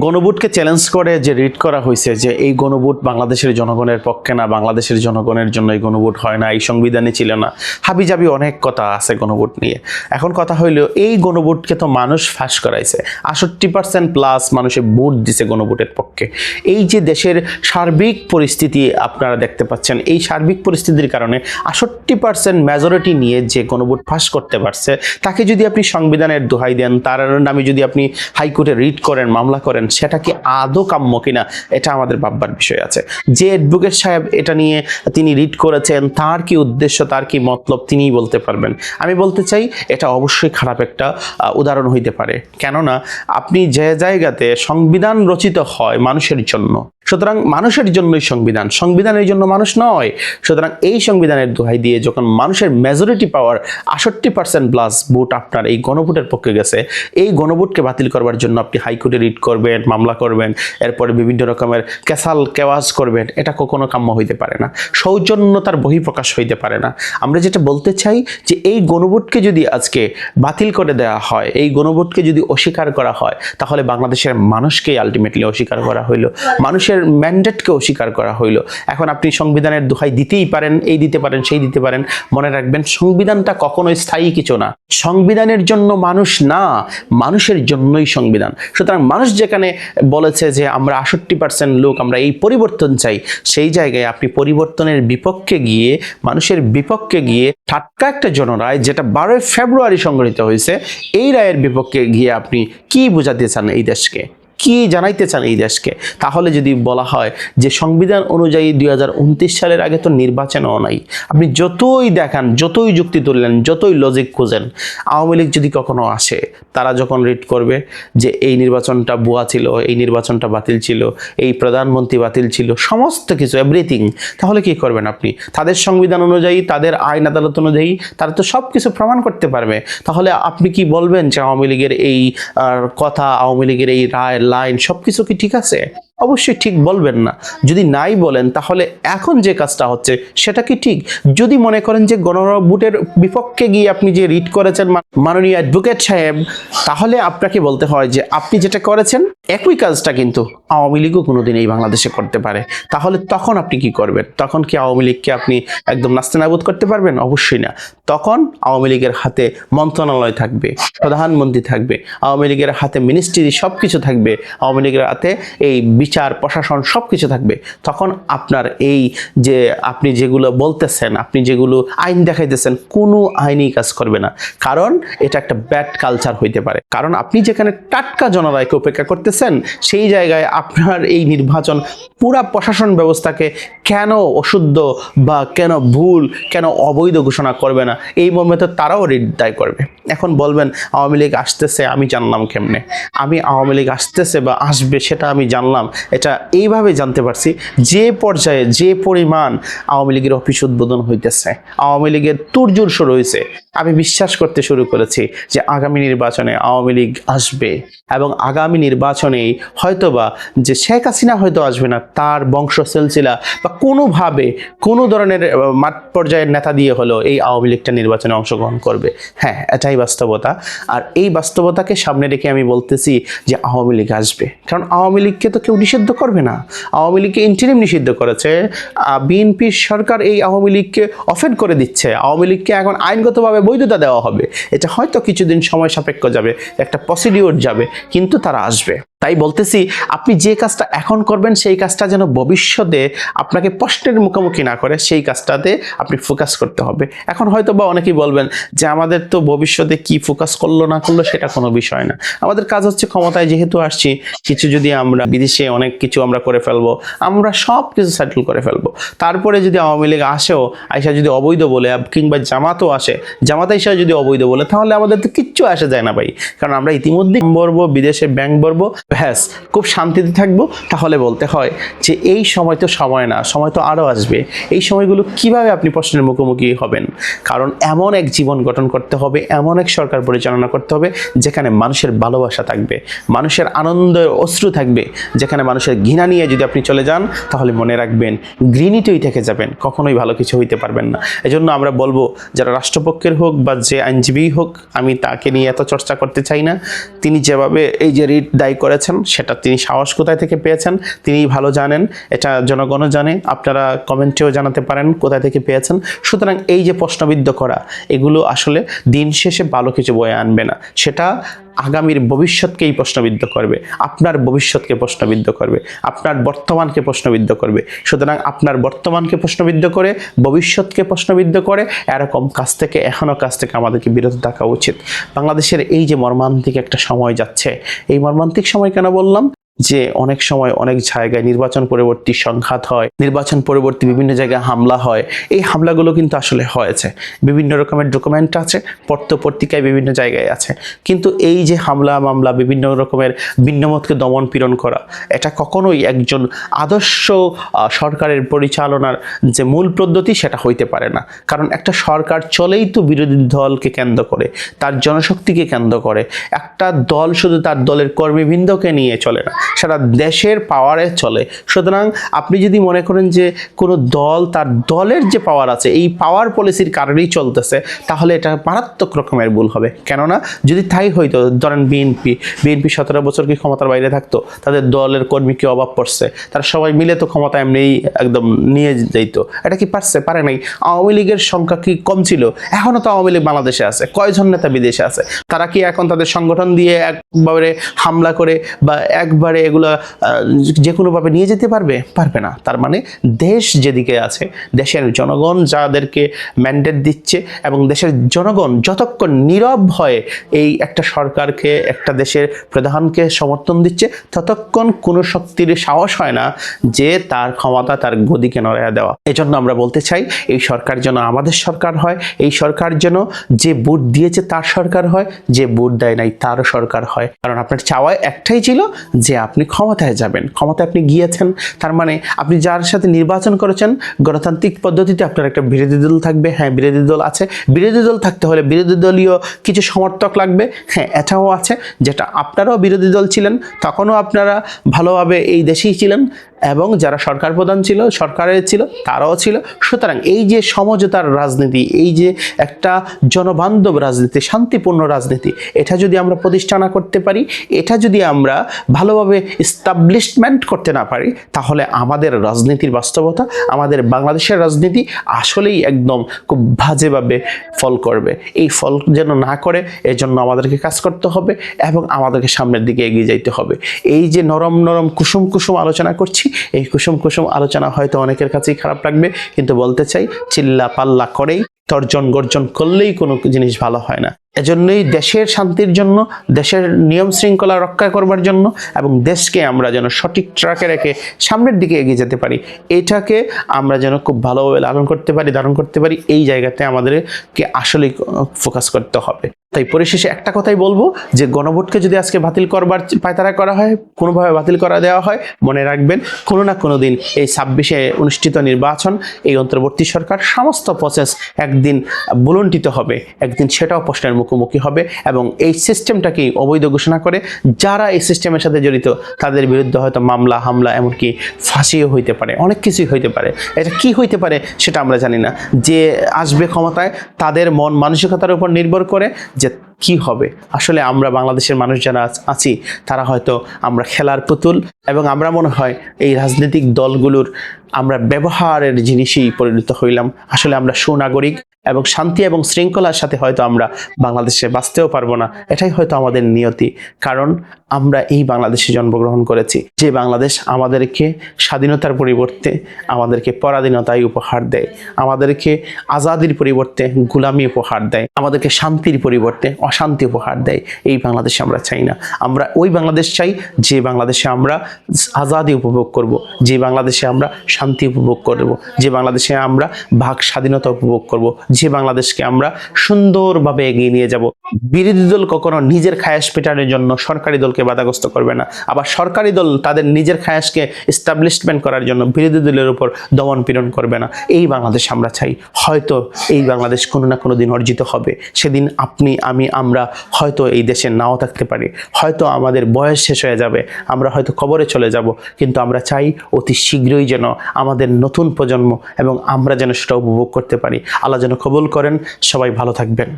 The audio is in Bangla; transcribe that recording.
গণভোটকে চ্যালেঞ্জ করে যে রিট করা হয়েছে যে এই গণভোট বাংলাদেশের জনগণের পক্ষে না, বাংলাদেশের জনগণের জন্য এই গণভোট হয় না, এই সংবিধানে ছিল না, হাবিজাবি অনেক কথা আছে গণভোট নিয়ে। এখন কথা হইল এই গণভোটকে তো মানুষ ফাঁস করাইছে, 68% প্লাস মানুষে ভোট দিছে গণভোটের পক্ষে। এই যে দেশের সার্বিক পরিস্থিতি আপনারা দেখতে পাচ্ছেন, এই সার্বিক পরিস্থিতির কারণে 68% মেজরিটি নিয়ে যে গণভোট ফাঁস করতে পারছে, তাকে যদি আপনি সংবিধানের দোহাই দেন, তার নামে যদি আপনি হাইকোর্টে রিট করেন, মামলা করেন, সেটা কি আদৌ কাম্য কিনা এটা আমাদের ভাববার বিষয় আছে। যে অ্যাডভোকেট সাহেব এটা নিয়ে তিনি রিট করেছেন, তার কি উদ্দেশ্য, তার কি মতলব তিনিই বলতে পারবেন। আমি বলতে চাই এটা অবশ্যই খারাপ একটা উদাহরণ হইতে পারে, কেননা আপনি যে জায়গাতে সংবিধান রচিত হয় মানুষের জন্য, সুতরাং মানুষের জন্যই সংবিধান, সংবিধানের জন্য মানুষ নয়। সুতরাং এই সংবিধানের দোহাই দিয়ে যখন মানুষের মেজরিটি পাওয়ার 68% প্লাস ভোট আপনার এই গণভোটের পক্ষে গেছে, এই গণভোটকে বাতিল করবার জন্য আপনি হাইকোর্টে রিট করবেন, মামলা করবেন, এরপরে বিভিন্ন রকমের ক্যাসাল কেওয়াজ করবেন, এটা কখনো কাম্য হইতে পারে না, সৌজন্যতার বহিঃপ্রকাশ হইতে পারে না। আমরা যেটা বলতে চাই যে এই গণভোটকে যদি আজকে বাতিল করে দেওয়া হয়, এই গণভোটকে যদি অস্বীকার করা হয়, তাহলে বাংলাদেশের মানুষকে আলটিমেটলি অস্বীকার করা হইল, মানুষের ম্যান্ডেটকে অস্বীকার করা হইল। এখন আপনি সংবিধানের দোহাই দিতেই পারেন, এই দিতে পারেন, সেই দিতে পারেন, মনে রাখবেন সংবিধানটা কখনোই স্থায়ী কিছু না, সংবিধানের জন্য মানুষ না, মানুষের জন্যই সংবিধান। সুতরাং মানুষ যেখানে বলেছে যে আমরা 68% লোক আমরা এই পরিবর্তন চাই, সেই জায়গায় আপনি পরিবর্তনের বিপক্ষে গিয়ে, মানুষের বিপক্ষে গিয়ে টাটকা একটা জনরায় যেটা 12 ফেব্রুয়ারি সংগঠিত হয়েছে, এই রায়ের বিপক্ষে গিয়ে আপনি কি বোঝাতে চান এই দেশকে, কি জানাইতে চান এই দেশকে? তাহলে যদি বলা হয় যে সংবিধান অনুযায়ী 2029 সালের আগে তো নির্বাচনও নাই, আপনি যতই দেখান, যতই যুক্তি তুললেন, যতই লজিক খুঁজেন, আওয়ামী লীগ যদি কখনো আসে, তারা যখন রিট করবে যে এই নির্বাচনটা ভুয়া ছিল, এই নির্বাচনটা বাতিল ছিল, এই প্রধানমন্ত্রী বাতিল ছিল, সমস্ত কিছু এভরিথিং, তাহলে কি করবেন আপনি? তাদের সংবিধান অনুযায়ী, তাদের আইন আদালত অনুযায়ী তারা তো সব কিছু প্রমাণ করতে পারবে। তাহলে আপনি কি বলবেন যে আওয়ামী লীগের এই কথা, আওয়ামী লীগের এই রায়, লাইন সবকিছু কি ঠিক আছে? অবশ্যই ঠিক বলবেন না। যদি নাই বলেন, তাহলে এখন যে কাজটা হচ্ছে সেটা কি ঠিক? যদি মনে করেন যে গণভোটের বিপক্ষে গিয়ে আপনি যে রিট করেছেন মাননীয় অ্যাডভোকেট সাহেব, তাহলে আপনাকে বলতে হয় যে আপনি যেটা করেছেন একই কাজটা কিন্তু আওয়ামী লীগও কোনোদিন এই বাংলাদেশে করতে পারে। তাহলে তখন আপনি কি করবেন? তখন কি আওয়ামী লীগকে আপনি একদম নাস্তানাবুদ করতে পারবেন? অবশ্যই না। তখন আওয়ামী লীগের হাতে মন্ত্রণালয় থাকবে, প্রধানমন্ত্রী থাকবে, আওয়ামী লীগের হাতে মিনিস্ট্রি সব কিছু থাকবে, আওয়ামী লীগের হাতে এই বিচার, প্রশাসন সব কিছু থাকবে। তখন আপনার এই যে আপনি যেগুলো বলতেছেন, আপনি যেগুলো আইন দেখাইতেছেন, কোনো আইনই কাজ করবে না, কারণ এটা একটা ব্যাড কালচার হইতে পারে। কারণ আপনি যেখানে টাটকা জনরায়কে উপেক্ষা করতেছেন, সেই জায়গায় আপনার এই নির্বাচন পুরা প্রশাসন ব্যবস্থাকে কেন অশুদ্ধ বা কেন ভুল, কেন অবৈধ ঘোষণা করবে না, এই মর্মে তো তারাও রিট দায় করবে। এখন বলবেন আওয়ামী লীগ আসতেছে, আমি জানলাম কেমনে? আমি আওয়ামী লীগ আসতেছে বা আসবে সেটা আমি জানলাম, এটা এইভাবে জানতে পারছি যে পর্যায়ে, যে পরিমাণ আওয়ামী লীগের অফিস উদ্বোধন হইতেছে, আওয়ামী লীগের তুরজোর শুরু হয়েছে। আমি বিশ্বাস করতে শুরু করেছি যে আগামী নির্বাচনে আওয়ামী লীগ আসবে, এবং আগামী নির্বাচনেই হয়তোবা যে শেখ হাসিনা হয়তো আসবে না, তার বংশ সিলসিলা বা কোনোভাবে কোনো ধরনের মাঠ পর্যায়ের নেতা দিয়ে হলেও এই আওয়ামী লীগটা নির্বাচনে অংশগ্রহণ করবে। হ্যাঁ, এটাই বাস্তবতা। আর এই বাস্তবতাকে সামনে রেখে আমি বলতেছি যে আওয়ামী লীগ আসবে, কারণ আওয়ামী লীগকে তো কেউ নিষিদ্ধ করবে না। আওয়ামী লীগকে ইন্টারিম নিষিদ্ধ করেছে, বিএনপির সরকার এই আওয়ামী লীগকে অফেন্ড করে দিচ্ছে, আওয়ামী লীগকে এখন আইনগতভাবে বৈধতা দেওয়া হবে। এটা হয়তো কিছুদিন সময় সাপেক্ষ যাবে, একটা প্রসিডিওর যাবে, কিন্তু তারা আসবে। তাই বলতেছি আপনি যে কাজটা এখন করবেন, সেই কাজটা যেন ভবিষ্যতে আপনাকে প্রশ্নের মুখোমুখি না করে, সেই কাজটাতে আপনি ফোকাস করতে হবে। এখন হয়তো বা অনেকেই বলবেন যে আমাদের তো ভবিষ্যতে কি ফোকাস করলো না করলো সেটা কোনো বিষয় না, আমাদের কাজ হচ্ছে ক্ষমতায় যেহেতু আসছি, কিছু যদি আমরা বিদেশে অনেক কিছু আমরা করে ফেলবো, আমরা সব কিছু সেটেল করে ফেলবো। তারপরে যদি আওয়ামী লীগ আসেও, আইসা যদি অবৈধ বলে, কিংবা জামাতও আসে, জামাত আইসা যদি অবৈধ বলে, তাহলে আমাদের তো কিচ্ছু আসে যায় না ভাই, কারণ আমরা ইতিমধ্যে বলবো, বিদেশে ব্যাংক বলবো, ব্যাস খুব শান্তিতে থাকবো। তাহলে বলতে হয় যে এই সময় তো সময় না, সময় তো আরও আসবে। এই সময়গুলো কিভাবে আপনি প্রশ্নের মুখোমুখি হবেন? কারণ এমন এক জীবন গঠন করতে হবে, এমন এক সরকার পরিচালনা করতে হবে যেখানে মানুষের ভালোবাসা থাকবে, মানুষের আনন্দ অশ্রু থাকবে, যেখানে মানুষের ঘৃণা নিয়ে যদি আপনি চলে যান, তাহলে মনে রাখবেন ঘৃণিতই থেকে যাবেন, কখনোই ভালো কিছু হইতে পারবেন না। এজন্য আমরা বলবো যারা রাষ্ট্রপক্ষের হোক বা যে আইনজীবী হোক, আমি তাকে নিয়ে এত চর্চা করতে চাই না। তিনি যেভাবে এই যে রিট দায়ী করে করেছেন, সেটা তিনি সাহস কোথায় থেকে পেয়েছেন তিনিই ভালো জানেন, এটা জনগণও জানে। আপনারা কমেন্টেও জানাতে পারেন কোথায় থেকে পেয়েছেন। সুতরাং এই যে প্রশ্নবিদ্ধ করা, এগুলো আসলে দিন শেষে ভালো কিছু বয়ে আনবে না, সেটা আগামীর ভবিষ্যৎকেই প্রশ্নবিদ্ধ করবে, আপনার ভবিষ্যৎকে প্রশ্নবিদ্ধ করবে, আপনার বর্তমানকে প্রশ্নবিদ্ধ করবে। সুতরাং আপনার বর্তমানকে প্রশ্নবিদ্ধ করে, ভবিষ্যৎকে প্রশ্নবিদ্ধ করে এরকম কাজ থেকে আমাদেরকে বিরত থাকা উচিত। বাংলাদেশের এই যে মর্মান্তিক একটা সময় যাচ্ছে, এই মর্মান্তিক সময় কেন বললাম, যে অনেক সময় অনেক জায়গায় নির্বাচন পরবর্তী সংঘাত হয়, নির্বাচন পরবর্তী বিভিন্ন জায়গায় হামলা হয়। এই হামলাগুলো কিন্তু আসলে হয়েছে, বিভিন্ন রকমের ডকুমেন্ট আছে, পত্রিকায় বিভিন্ন জায়গায় আছে। কিন্তু এই যে হামলা মামলা, বিভিন্ন রকমের ভিন্নমতকে দমন পীড়ন করা, এটা কখনোই একজন আদর্শ সরকারের পরিচালনার যে মূল পদ্ধতি সেটা হইতে পারে না। কারণ একটা সরকার চলেই তো বিরোধী দলকে কেন্দ্র করে, তার জনশক্তিকে কেন্দ্র করে। একটা দল শুধু তার দলের কর্মীবৃন্দকে নিয়ে চলে না, সারা দেশের পাওয়ারে চলে। সুতরাং আপনি যদি মনে করেন যে কোনো দল, তার দলের যে পাওয়ার আছে এই পাওয়ার পলিসির কারণেই চলতেছে, তাহলে এটা মারাত্মক রকমের ভুল হবে। কেননা যদি তাই হইতো, ধরেন বিএনপি 17 বছর কি ক্ষমতার বাইরে থাকতো, তাদের দলের কর্মী কি অভাব পড়ছে, তারা সবাই মিলে তো ক্ষমতা এমনিই একদম নিয়ে যাইতো। এটা কি পারছে? পারে নাই। আওয়ামী লীগের সংখ্যা কি কম ছিল? এখনো তো আওয়ামী লীগ বাংলাদেশে আছে, কয়জন নেতা বিদেশে আছে। তারা কি এখন তাদের সংগঠন দিয়ে একবারে হামলা করে বা একবারে এগুলা যে কোনোভাবে নিয়ে যেতে পারবে? পারবে না। তার মানে দেশ যেদিকে আছে, দেশের জনগণ যাদেরকে ম্যান্ডেট দিচ্ছে, এবং দেশের জনগণ যতক্ষণ নীরব হয়ে এই একটা সরকারকে, একটা দেশের প্রধানকে সমর্থন দিচ্ছে, ততক্ষণ কোনো শক্তির সাহস হয় না যে তার ক্ষমতা, তার গদিকে নড়াইয়া দেওয়া। এজন্য আমরা বলতে চাই, এই সরকার যেন আমাদের সরকার হয়, এই সরকার যেন যে ভোট দিয়েছে তার সরকার হয়, যে ভোট দেয় নাই তারও সরকার হয়। কারণ আপনার চাওয়া একটাই ছিল যে আপনি ক্ষমতায় যাবেন, ক্ষমতায় আপনি গিয়েছেন, তার মানে আপনি যার সাথে নির্বাচন করেছেন গণতান্ত্রিক পদ্ধতিতে আপনার একটা বিরোধী দল থাকবে। হ্যাঁ, বিরোধী দল আছে, বিরোধী দল থাকতে হলে বিরোধী দলীয় কিছু সমর্থক লাগবে। হ্যাঁ, এটাও আছে, যেটা আপনারাও বিরোধী দল ছিলেন, তখনও আপনারা ভালোভাবে এই দেশেই ছিলেন, এবং যারা সরকার প্রধান ছিল, সরকারের ছিল, তারাও ছিল। সুতরাং এই যে সমঝোতার রাজনীতি, এই যে একটা জনবান্ধব রাজনীতি, শান্তিপূর্ণ রাজনীতি, এটা যদি আমরা প্রতিষ্ঠা না করতে পারি, এটা যদি আমরা ভালোভাবে এস্টাবলিশমেন্ট করতে না পারি, তাহলে আমাদের রাজনীতির বাস্তবতা, আমাদের বাংলাদেশের রাজনীতি আসলেই একদম খুব বাজেভাবে ফল করবে। এই ফল যেন না করে, এজন্য আমাদেরকে কাজ করতে হবে এবং আমাদেরকে সামনের দিকে এগিয়ে যাইতে হবে। এই যে নরম নরম কুসুম কুসুম আলোচনা করছি, এই কুসুম কুসুম আলোচনা হয়তো অনেকের কাছেই খারাপ লাগবে, কিন্তু বলতে চাই, চিল্লা পাল্লা করেই, তর্জন গর্জন করলেই কোনো জিনিস ভালো হয় না। এজন্যই দেশের শান্তির জন্য, দেশের নিয়ম শৃঙ্খলা রক্ষা করবার জন্য, এবং দেশকে আমরা যেন সঠিক ট্র্যাকে রেখে সামনের দিকে এগিয়ে যেতে পারি, এটাকে আমরা যেন খুব ভালোভাবে ধারণ করতে পারি, এই জায়গাতে আমাদেরকে আসলেই ফোকাস করতে হবে। তাই পরিশেষে একটা কথাই বলবো, যে গণভোটকে যদি আজকে বাতিল করবার পায়তারা করা হয়, কোনোভাবে বাতিল করা দেওয়া হয়, মনে রাখবেন কোনো না কোনো দিন এই 26-এ অনুষ্ঠিত নির্বাচন, এই অন্তর্বর্তী সরকার সমস্ত প্রসেস একদিন ভুলণ্ঠিত হবে, একদিন সেটাও প্রশ্নের মুখোমুখি হবে, এবং এই সিস্টেমটাকেই অবৈধ ঘোষণা করে যারা এই সিস্টেমের সাথে জড়িত তাদের বিরুদ্ধে হয়তো মামলা, হামলা, এমনকি ফাঁসিও হইতে পারে, অনেক কিছুই হইতে পারে। এটা কি হইতে পারে সেটা আমরা জানি না। যে আসবে ক্ষমতায় তাদের মন মানসিকতার উপর নির্ভর করে যে কি হবে। আসলে আমরা বাংলাদেশের মানুষ যারা আছি, তারা হয়তো আমরা খেলার পুতুল, এবং আমরা মনে হয় এই রাজনৈতিক দলগুলোর আমরা ব্যবহারের জিনিসই পরিণত হইলাম। আসলে আমরা সুনাগরিক, এবং শান্তি এবং শৃঙ্খলার সাথে হয়তো আমরা বাংলাদেশে বাঁচতেও পারবো না, এটাই হয়তো আমাদের নিয়তি। কারণ আমরা এই বাংলাদেশে জন্মগ্রহণ করেছি, যে বাংলাদেশ আমাদেরকে স্বাধীনতার পরিবর্তে আমাদেরকে পরাধীনতাই উপহার দেয়, আমাদেরকে আজাদির পরিবর্তে গোলামি উপহার দেয়, আমাদেরকে শান্তির পরিবর্তে অশান্তি উপহার দেয়। এই বাংলাদেশে আমরা চাই না। আমরা ওই বাংলাদেশ চাই যে বাংলাদেশে আমরা আজাদি উপভোগ করব, যে বাংলাদেশে আমরা শান্তি উপভোগ করব, যে বাংলাদেশে আমরা বাক স্বাধীনতা উপভোগ করব, যে বাংলাদেশকে আমরা সুন্দরভাবে এগিয়ে নিয়ে যাব। বিরোধী দল কখনো নিজের খায়াস পেটানোর জন্য সরকারি দলকে বাধাগ্রস্ত করবে না, আবার সরকারি দল তাদের নিজের খায়াসকে এস্টাবলিশমেন্ট করার জন্য বিরোধী দলের উপর দমন পীড়ন করবে না। এই বাংলাদেশ আমরা চাই। হয়তো এই বাংলাদেশ কোনো না কোনো দিন অর্জিত হবে, সেদিন আপনি, আমি, আমরা হয়তো এই দেশে নাও থাকতে পারি, হয়তো আমাদের বয়স শেষ হয়ে যাবে, আমরা হয়তো কবরে চলে যাব, কিন্তু আমরা চাই অতি শীঘ্রই যেন আমাদের নতুন প্রজন্ম এবং আমরা যেন সেটা উপভোগ করতে পারি। আল্লাহ যেন কবুল করেন। সবাই ভালো থাকবেন।